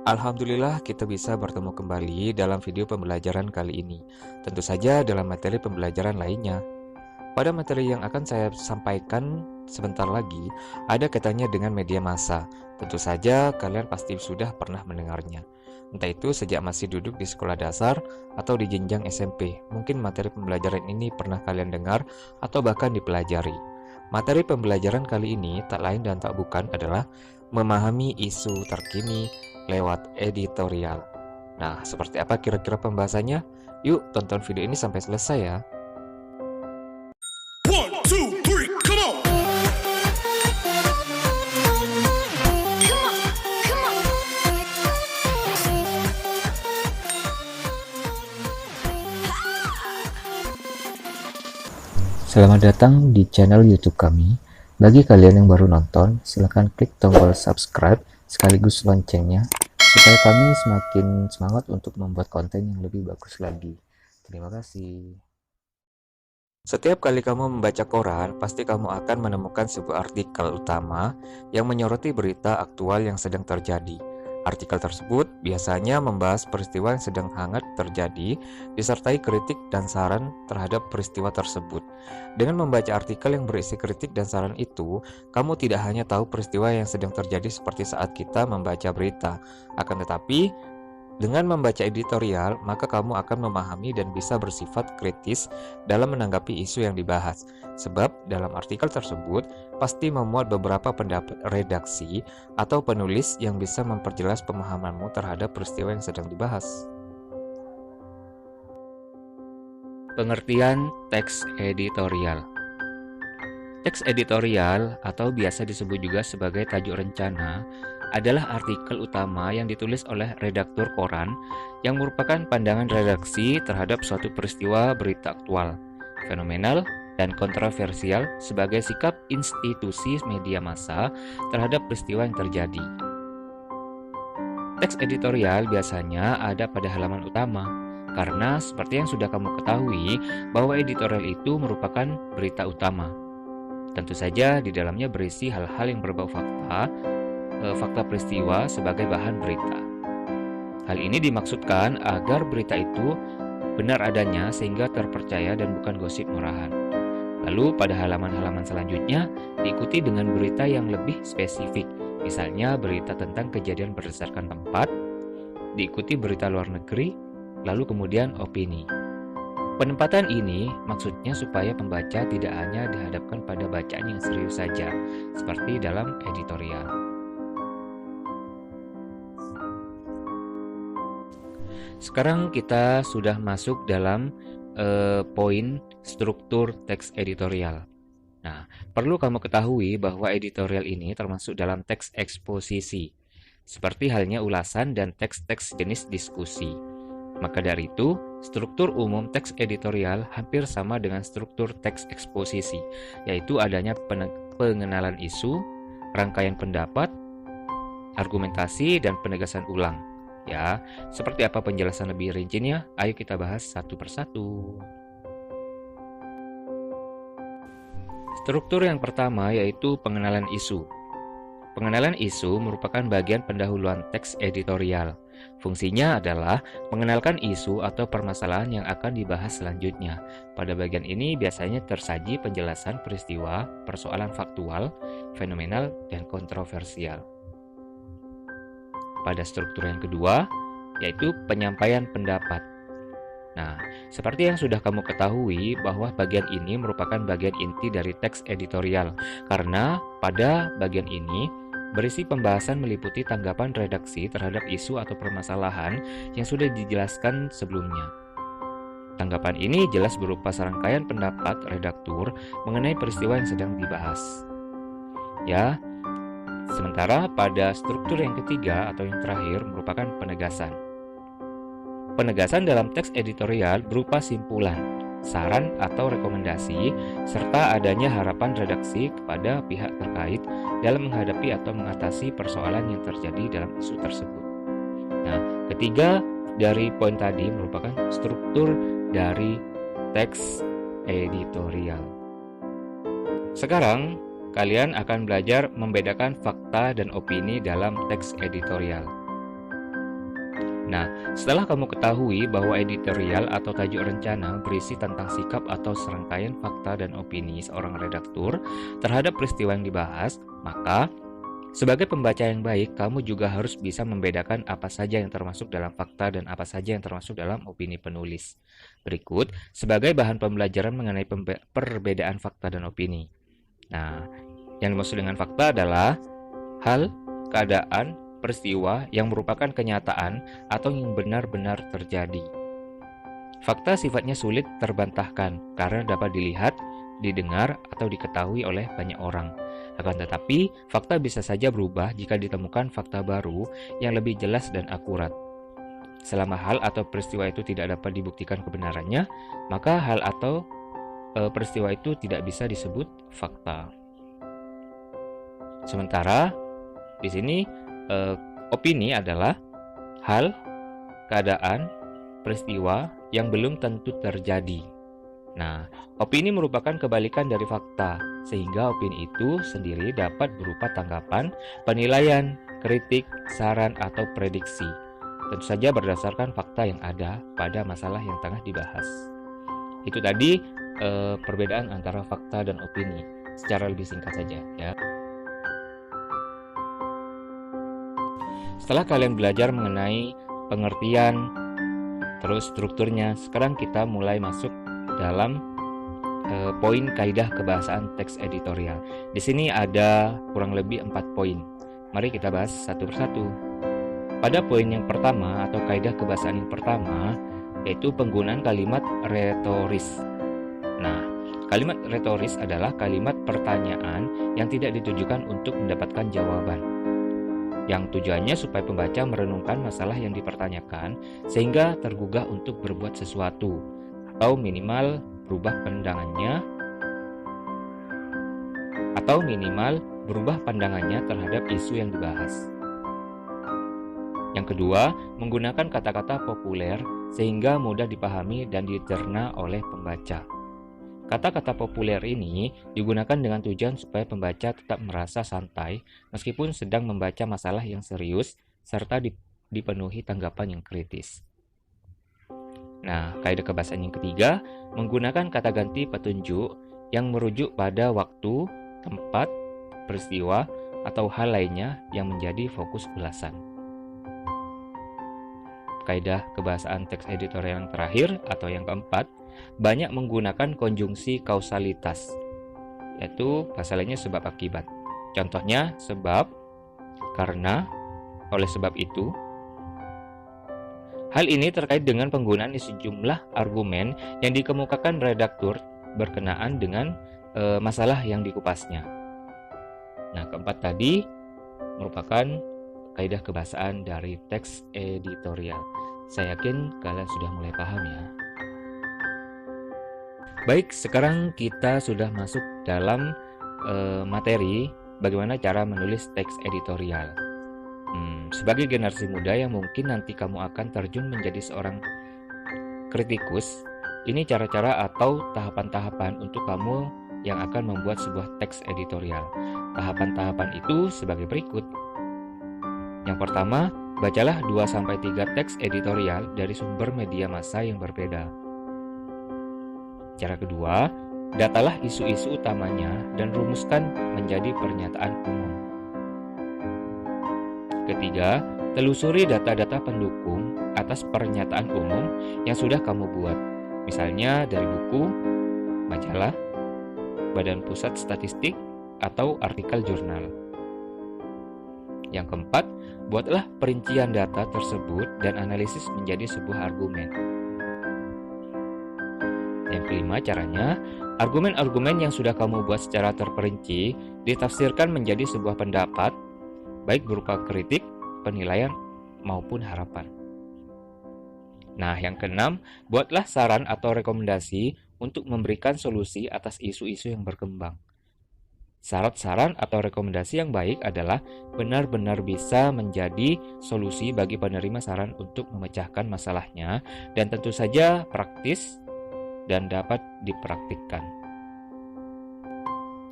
Alhamdulillah kita bisa bertemu kembali dalam video pembelajaran kali ini. Tentu saja dalam materi pembelajaran lainnya. Pada materi yang akan saya sampaikan sebentar lagi, ada kaitannya dengan media massa. Tentu saja kalian pasti sudah pernah mendengarnya. Entah itu sejak masih duduk di sekolah dasar atau di jenjang SMP. Mungkin materi pembelajaran ini pernah kalian dengar atau bahkan dipelajari. Materi pembelajaran kali ini tak lain dan tak bukan adalah memahami isu terkini lewat editorial. Nah, seperti apa kira-kira pembahasannya? Yuk tonton video ini sampai selesai ya. One, two, three, come on! Selamat datang di channel YouTube kami. Bagi kalian yang baru nonton, silahkan klik tombol subscribe sekaligus loncengnya supaya kami semakin semangat untuk membuat konten yang lebih bagus lagi. Terima kasih. Setiap kali kamu membaca koran, pasti kamu akan menemukan sebuah artikel utama yang menyoroti berita aktual yang sedang terjadi. Artikel tersebut biasanya membahas peristiwa yang sedang hangat terjadi, disertai kritik dan saran terhadap peristiwa tersebut. Dengan membaca artikel yang berisi kritik dan saran itu, kamu tidak hanya tahu peristiwa yang sedang terjadi seperti saat kita membaca berita, akan tetapi dengan membaca editorial, maka kamu akan memahami dan bisa bersifat kritis dalam menanggapi isu yang dibahas. Sebab dalam artikel tersebut pasti memuat beberapa pendapat redaksi atau penulis yang bisa memperjelas pemahamanmu terhadap peristiwa yang sedang dibahas. Pengertian teks editorial. Teks editorial atau biasa disebut juga sebagai tajuk rencana adalah artikel utama yang ditulis oleh redaktur koran yang merupakan pandangan redaksi terhadap suatu peristiwa berita aktual, fenomenal, dan kontroversial sebagai sikap institusi media massa terhadap peristiwa yang terjadi. Teks editorial biasanya ada pada halaman utama, karena seperti yang sudah kamu ketahui bahwa editorial itu merupakan berita utama. Tentu saja di dalamnya berisi hal-hal yang berbau fakta peristiwa sebagai bahan berita. Hal ini dimaksudkan agar berita itu benar adanya sehingga terpercaya dan bukan gosip murahan. Lalu pada halaman-halaman selanjutnya diikuti dengan berita yang lebih spesifik, misalnya berita tentang kejadian berdasarkan tempat, diikuti berita luar negeri, lalu kemudian opini. Penempatan ini maksudnya supaya pembaca tidak hanya dihadapkan pada bacaan yang serius saja, seperti dalam editorial. Sekarang kita sudah masuk dalam poin struktur teks editorial. Nah, perlu kamu ketahui bahwa editorial ini termasuk dalam teks eksposisi, seperti halnya ulasan dan teks-teks jenis diskusi. Maka dari itu, struktur umum teks editorial hampir sama dengan struktur teks eksposisi, yaitu adanya pengenalan isu, rangkaian pendapat, argumentasi, dan penegasan ulang. Ya, seperti apa penjelasan lebih rincinya? Ayo kita bahas satu persatu. Struktur yang pertama yaitu pengenalan isu. Pengenalan isu merupakan bagian pendahuluan teks editorial. Fungsinya adalah mengenalkan isu atau permasalahan yang akan dibahas selanjutnya. Pada bagian ini biasanya tersaji penjelasan peristiwa, persoalan faktual, fenomenal, dan kontroversial. Pada struktur yang kedua, yaitu penyampaian pendapat. Nah, seperti yang sudah kamu ketahui bahwa bagian ini merupakan bagian inti dari teks editorial, karena pada bagian ini berisi pembahasan meliputi tanggapan redaksi terhadap isu atau permasalahan yang sudah dijelaskan sebelumnya. Tanggapan ini jelas berupa serangkaian pendapat redaktur mengenai peristiwa yang sedang dibahas. Ya, sementara pada struktur yang ketiga atau yang terakhir merupakan penegasan. Penegasan dalam teks editorial berupa simpulan, saran atau rekomendasi, serta adanya harapan redaksi kepada pihak terkait dalam menghadapi atau mengatasi persoalan yang terjadi dalam isu tersebut. Nah, ketiga dari poin tadi merupakan struktur dari teks editorial. Sekarang, kalian akan belajar membedakan fakta dan opini dalam teks editorial. Nah, setelah kamu ketahui bahwa editorial atau tajuk rencana berisi tentang sikap atau serangkaian fakta dan opini seorang redaktur terhadap peristiwa yang dibahas, maka sebagai pembaca yang baik, kamu juga harus bisa membedakan apa saja yang termasuk dalam fakta dan apa saja yang termasuk dalam opini penulis. Berikut sebagai bahan pembelajaran mengenai perbedaan fakta dan opini. Nah, yang dimaksud dengan fakta adalah hal, keadaan, peristiwa yang merupakan kenyataan atau yang benar-benar terjadi. Fakta sifatnya sulit terbantahkan karena dapat dilihat, didengar, atau diketahui oleh banyak orang. Akan tetapi, fakta bisa saja berubah jika ditemukan fakta baru yang lebih jelas dan akurat. Selama hal atau peristiwa itu tidak dapat dibuktikan kebenarannya, maka hal atau peristiwa itu tidak bisa disebut fakta. Sementara di sini opini adalah hal, keadaan, peristiwa yang belum tentu terjadi. Nah, opini merupakan kebalikan dari fakta, sehingga opini itu sendiri dapat berupa tanggapan, penilaian, kritik, saran, atau prediksi. Tentu saja berdasarkan fakta yang ada pada masalah yang tengah dibahas. Itu tadi perbedaan antara fakta dan opini, secara lebih singkat saja ya. Setelah kalian belajar mengenai pengertian, terus strukturnya, sekarang kita mulai masuk dalam poin kaidah kebahasaan teks editorial. Di sini ada kurang lebih 4 poin. Mari kita bahas satu persatu. Pada poin yang pertama atau kaidah kebahasaan yang pertama, yaitu penggunaan kalimat retoris. Nah, kalimat retoris adalah kalimat pertanyaan yang tidak ditujukan untuk mendapatkan jawaban, yang tujuannya supaya pembaca merenungkan masalah yang dipertanyakan sehingga tergugah untuk berbuat sesuatu atau minimal berubah pandangannya terhadap isu yang dibahas. Yang kedua, menggunakan kata-kata populer sehingga mudah dipahami dan dicerna oleh pembaca. Kata-kata populer ini digunakan dengan tujuan supaya pembaca tetap merasa santai meskipun sedang membaca masalah yang serius serta dipenuhi tanggapan yang kritis. Nah, kaidah kebahasaan yang ketiga, menggunakan kata ganti petunjuk yang merujuk pada waktu, tempat, peristiwa, atau hal lainnya yang menjadi fokus ulasan. Kaidah kebahasaan teks editorial yang terakhir atau yang keempat, banyak menggunakan konjungsi kausalitas, yaitu bahasa lainnya sebab akibat. Contohnya sebab, karena, oleh sebab itu. Hal ini terkait dengan penggunaan sejumlah argumen yang dikemukakan redaktur berkenaan dengan masalah yang dikupasnya. Nah, keempat tadi merupakan kaidah kebahasaan dari teks editorial. Saya yakin kalian sudah mulai paham ya. Baik, sekarang kita sudah masuk dalam materi bagaimana cara menulis teks editorial. Sebagai generasi muda yang mungkin nanti kamu akan terjun menjadi seorang kritikus, ini cara-cara atau tahapan-tahapan untuk kamu yang akan membuat sebuah teks editorial. Tahapan-tahapan itu sebagai berikut. Yang pertama, bacalah 2-3 teks editorial dari sumber media massa yang berbeda. Cara kedua, datalah isu-isu utamanya dan rumuskan menjadi pernyataan umum. Ketiga, telusuri data-data pendukung atas pernyataan umum yang sudah kamu buat. Misalnya dari buku, majalah, Badan Pusat Statistik, atau artikel jurnal. Yang keempat, buatlah perincian data tersebut dan analisis menjadi sebuah argumen. Yang kelima caranya, argumen-argumen yang sudah kamu buat secara terperinci ditafsirkan menjadi sebuah pendapat, baik berupa kritik, penilaian, maupun harapan. Nah, yang keenam, buatlah saran atau rekomendasi untuk memberikan solusi atas isu-isu yang berkembang. Syarat saran atau rekomendasi yang baik adalah benar-benar bisa menjadi solusi bagi penerima saran untuk memecahkan masalahnya dan tentu saja praktis dan dapat dipraktikkan.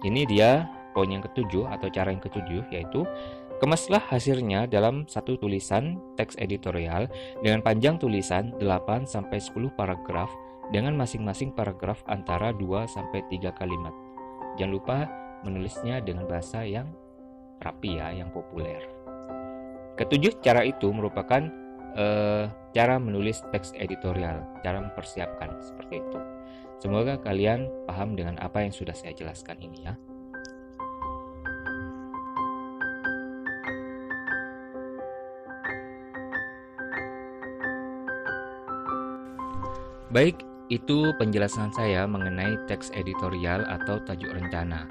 Ini dia poin yang ketujuh atau cara yang ketujuh, yaitu Kemaslah hasilnya dalam satu tulisan teks editorial dengan panjang tulisan 8-10 paragraf dengan masing-masing paragraf antara 2-3 kalimat. Jangan lupa menulisnya dengan bahasa yang rapi ya, yang populer. Ketujuh cara itu merupakan cara menulis teks editorial, cara mempersiapkan seperti itu. Semoga kalian paham dengan apa yang sudah saya jelaskan ini ya. Baik, itu penjelasan saya mengenai teks editorial atau tajuk rencana.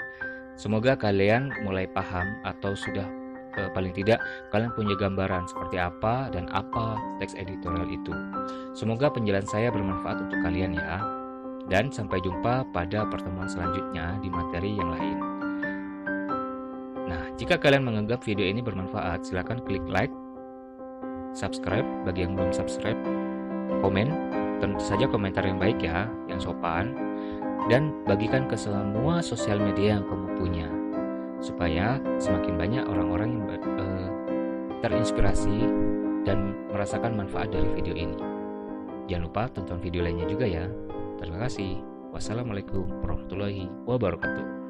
Semoga kalian mulai paham atau sudah paling tidak kalian punya gambaran seperti apa dan apa teks editorial itu. Semoga penjelasan saya bermanfaat untuk kalian ya. Dan sampai jumpa pada pertemuan selanjutnya di materi yang lain. Nah, jika kalian menganggap video ini bermanfaat, silakan klik like, subscribe bagi yang belum subscribe, komen, tentu saja komentar yang baik ya, yang sopan, dan bagikan ke semua sosial media yang kamu punya, supaya semakin banyak orang-orang yang terinspirasi dan merasakan manfaat dari video ini. Jangan lupa tonton video lainnya juga ya. Terima kasih. Wassalamualaikum warahmatullahi wabarakatuh.